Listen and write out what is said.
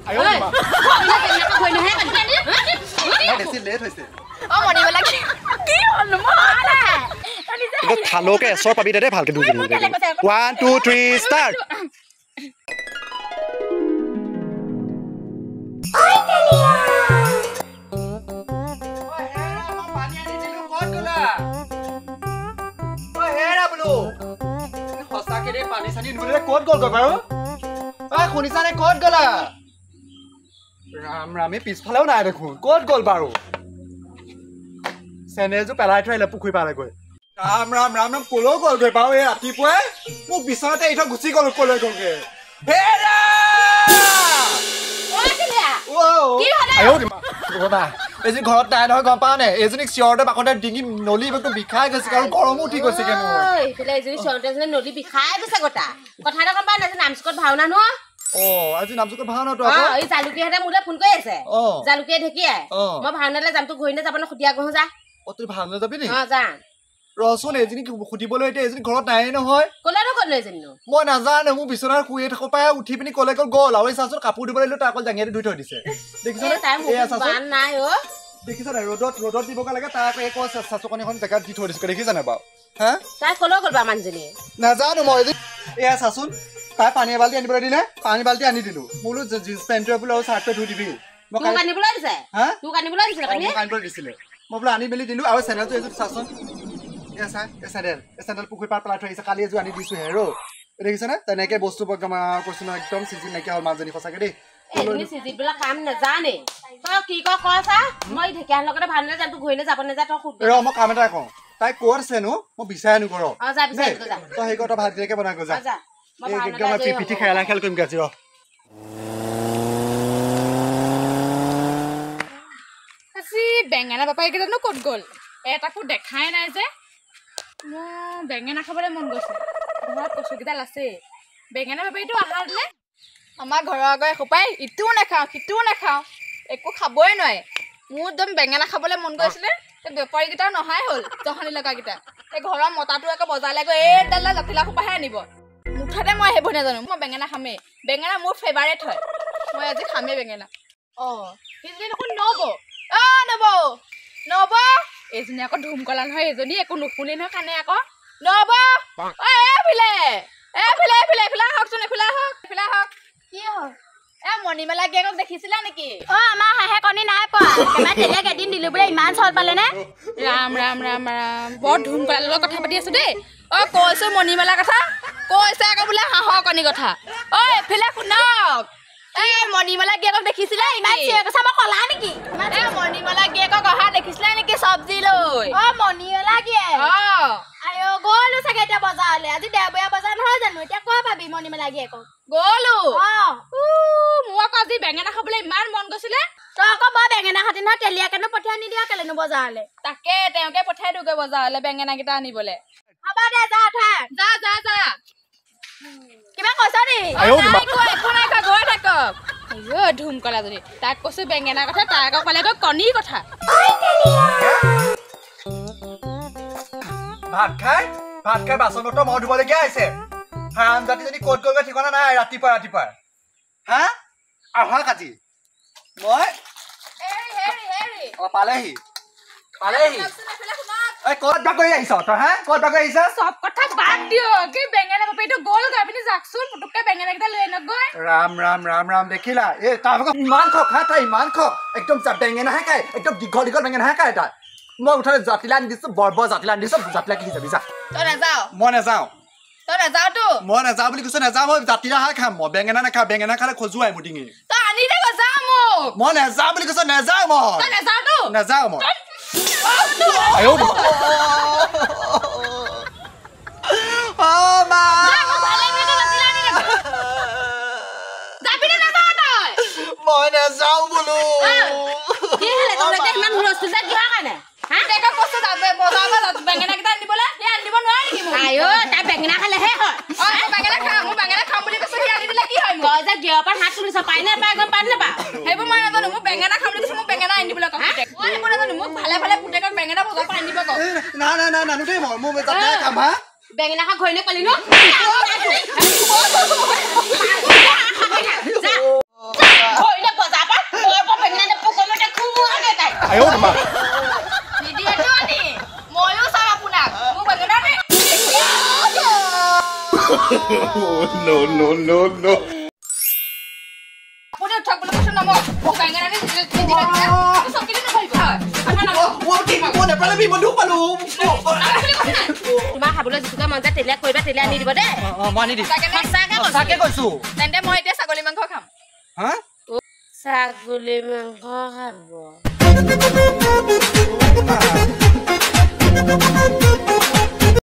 আয়ো মা বেছি লেট হৈছে মৰিবলে কি হ'ল মাৰে কিন্তু থালকে এছৰ পাবি দে ভালকে দুই 1 2 3 ষ্টাৰ্ট পানী চানি নুলে ক'ত গ'ল বাৰু শুনিছানে ক'ত গ'লা ৰাম ৰামে পিছফালেও নাই দেখোন ক'ত গ'ল বাৰু চেনেলযোৰ পেলাই থৈ আহিলে পুখুৰী পালে গৈ ৰাম ৰাম ৰাম ৰাম ক'লৈ গ'লগৈ বাৰু এই ৰাতিপুৱাই মোক বিচনাতে এৰি থৈ গুচি গ'ল ক'লৈ গ'লগৈ হেৰা এজনী ঘৰত নাই নহয় গম পাওঁ নে এজনীক চিঞৰতে বাকতে ডিঙি নলি একদম বিষাই গৈছে আৰু গৰমো উঠি গৈছেগে মোৰ এজনী চিঞৰতে নলি বিষাই গৈছে কথা এটা গম পাওঁ নাই নামচকত ভাওনা ন আজি নামচকত ভাওনাটো এই জালুকীহঁতে মোলৈ ফোন কৰি আছে জালুকীয়ে ঢেকীয়াই মই ভাওনালৈ যাম তোক ঘূৰিনে যাবলৈ সুধিয়া গঢ়ো যা তুই ভাওনা যাবি নি যা ৰচোন এজনীক সুধিবলৈ এতিয়া এজনী ঘৰত নাই নহয় ক'লেনো ক'ত লৈ এজনী মই নাজানো মোৰ বিচনাৰ শুয়ে থকা পাই উঠি পিনি ক'লে গ'ল আৰু চাচোন কাপোৰ দিব লাগিলো তাৰ অকল জাঙিয়াতে ধুই থৈ দিছে দেখিছনে নাই দেখিছ নাই ৰ'দত দিবগা লাগে তাক এক চাচুকনি এখন জেগাত দি থৈ দিছে দেখিছানে বাৰু হা তাই ক'লৈ গ'ল বা মানুহজনী নাজানো মই এয়া চাচোন তাই পানী বাল্টি আনিবলৈ দিলে পানী বাল্টি আনি দিলো মোলো জিন্স পেণ্টটোৱে বোলে আৰু চাৰ্টটোৱে ধুই দিবি মোক আনিবলৈ দিছে হা তোক আনিবলৈ দিছিলে আনিবলৈ দিছিলে মই বোলে আনি মেলি দিলো আৰু চেনেলটো এযোৰ চাচোন চেনেল পুখুৰী পাৰ পেলাই থৈ আহিছে কালি এযোৰ আনি দিছো হেৰ দেখিছনে তেনেকে বস্তু জমা কৰিছো ন একদম চিজি নাইকিয়া হ'ল মাজনী সঁচাকে দেই চিজিবিলাক কাম নাজানে তই কি কৈছা মই ঢেকীয়াৰ লগতে ভাওনালৈ যাম তোক ঘূৰিনে যাব নাযায় তই সুধ মই কাম এটা কওঁ তাই ক'ত আছে নো মই বিচাৰি আনো কৰ তই সেই কথা ভাত দিলেকে বনাই গৈ যা পিঠি খেলা খেল কৰিম গাজি বেঙেনা বাপাই কেইটানো ক'ত গ'ল এটাকো দেখাই নাই যে মোৰ বেঙেনা খাবলৈ মন গৈছে ঘৰত কচুকেইডাল আছে বেঙেনা বাপাইটো আহাৰ নে আমাৰ ঘৰৰ আগৰ এসোপাই ইটোও নাখাওঁ সিটোও নাখাওঁ একো খাবই নোৱাৰে মোৰ একদম বেঙেনা খাবলৈ মন গৈছিলে বেপাৰীকেইটাও নহাই হ'ল জহনি লগাকেইটা এই ঘৰৰ মতাটো আকৌ বজাৰলৈ গৈ এইডাল জাতিলা সোপাহে আনিব মুঠতে মই সেইবোৰ নাজানো মই বেঙেনা খামেই বেঙেনা মোৰ ফেভাৰেট হয় মই আজি খামেই বেঙেনা সেইজনী দেখোন নব এজনী আকৌ ধুমকলা নহয় এজনী একো নুশুনে নহয় কানে আকৌ নব এইফালে আহকচোন এইফালে আহক কি হ'ল মণিমেলা গেগক দেখিছিলা নেকি আমাৰ হাঁহে কণী নাই পোৱা এদিন দিলো বোলে ইমান চল পালে নে ৰাম ৰাম ৰাম ৰাম বৰ ধুমকলাৰ লগত কথা পাতি আছো দেই কৈছো মণিমেলা কথা কৈছে আকৌ বোলে হাঁহৰ কণী কথা এইফালে শুনক মণিমেলা গেগক দেখিছিলা ইমান কথা মই কলা নেকি মণিমেলা গেগক অহা দেখিছিলা নেকি চব্জি লৈ মণিমেলা গিয়ে আয়ো গ'লো চাগে এতিয়া বজাৰলৈ আজি দেওবৰীয়া বজাৰ নহয় জানো এতিয়া কোৱা পাবি মণিমেলা গিয়ে গ'লো মোৰ আকৌ আজি বেঙেনা খাবলৈ ইমান মন গৈছিলে তই আকৌ বৰ বেঙেনা খাতি নহয় তেলীয়াকেনো পঠিয়াই নিদিয়া কেলেনো বজাৰলৈ তাকে তেওঁকে পঠিয়াই দিওঁগৈ বজাৰলৈ বেঙেনা কেইটা আনিবলৈ হ'ব দে যা কিবা কৈছ নি একো নাই গৈ থাকক ধুমকলা যদি তাক কৈছো বেঙেনা কথা তাক আকৌ ক'লে আকৌ কণীৰ কথা ভাত খাই বাচন বৰ্তন মই ধুবলগীয়া হৈছে হাৰাম জাতি যদি ক'ত গ'লগৈ ঠিকনা নাই ৰাতিপুৱা হা আহা কাজি মই পালেহি ক'ত বা কৰি আহিছ তই হা ক'ত বা কৰি আহিছ চব কথা বাদ দিয়ক কি বেঙেনা বাপেটো গ'ল গৈ আপুনি যাকচোন পুতুককে বেঙেনা কেইটা লৈ আনক গৈ ৰাম দেখিলা এই তাৰ ইমান খক হা তাই ইমান খক একদম বেঙেনাহে খাই একদম দীঘল বেঙেনাহে খাই তাই মই উঠালে জাতিলা আনি দিছো বৰ জাতিলা আনি দিছো জাতিলা কি যাবি যা তই নাযাও মই নাযাওঁ মই নাযাওঁ বুলি কৈছো নাযাওঁ মই জাতিলাহে খাম মই বেঙেনা নাখাওঁ বেঙেনা খালে খজুৱাই মোৰ ডিঙি তই আনি দে যা মোক মই নাযাওঁ বুলি কৈছো নাযাওঁ মই নাযাওঁ মই আয়ো মা মই নাযাওঁ বোলো বেঙেনা কেইটা আনিবলৈ আনিব নোৱাৰি তাই বেঙেনা খালেহে হয় বেঙেনা খাম বুলি কৈছো সি আনি দিলে কি হয় তই যে গিয়ৰ পৰা হাত তুলিছ পাই নাপায় গম পাই নাপা সেইবোৰ মই নাজানো মোক বেঙেনা খাম বুলি কৈছো মোক বেঙেনা আনি দিবলৈ কওঁ মই সেইবোৰ নাজানো মোক ভালে পুতেকক বেঙেনা বজাৰ পৰা আনি দিব কওঁ নাই নানো দেই মই জাতিলাহে খাম হা বেঙেনা খা ঘৰলৈ পালি ন আয়ো মা নিদিয়েতো আনি ময়ো চাম আপোনাক মোক বেঙেনা নে No, no, no, no. আপুনি উঠক বুলি কৈছো নমক মোক বেঙেনা নে নিদিয়ে চকিলে নকৰিব ও ঠিক মো নেপালে বি মধু পালো তোমাৰ খাবলৈ যিটো মন যায় তেলিয়া কৰিবা তেলিয়া আনি দিব দেই মানি দি সঁচাকে কৈছো তেন্তে মই এতিয়া ছাগলী মাংস খাম হা ছাগলী মাংস খাব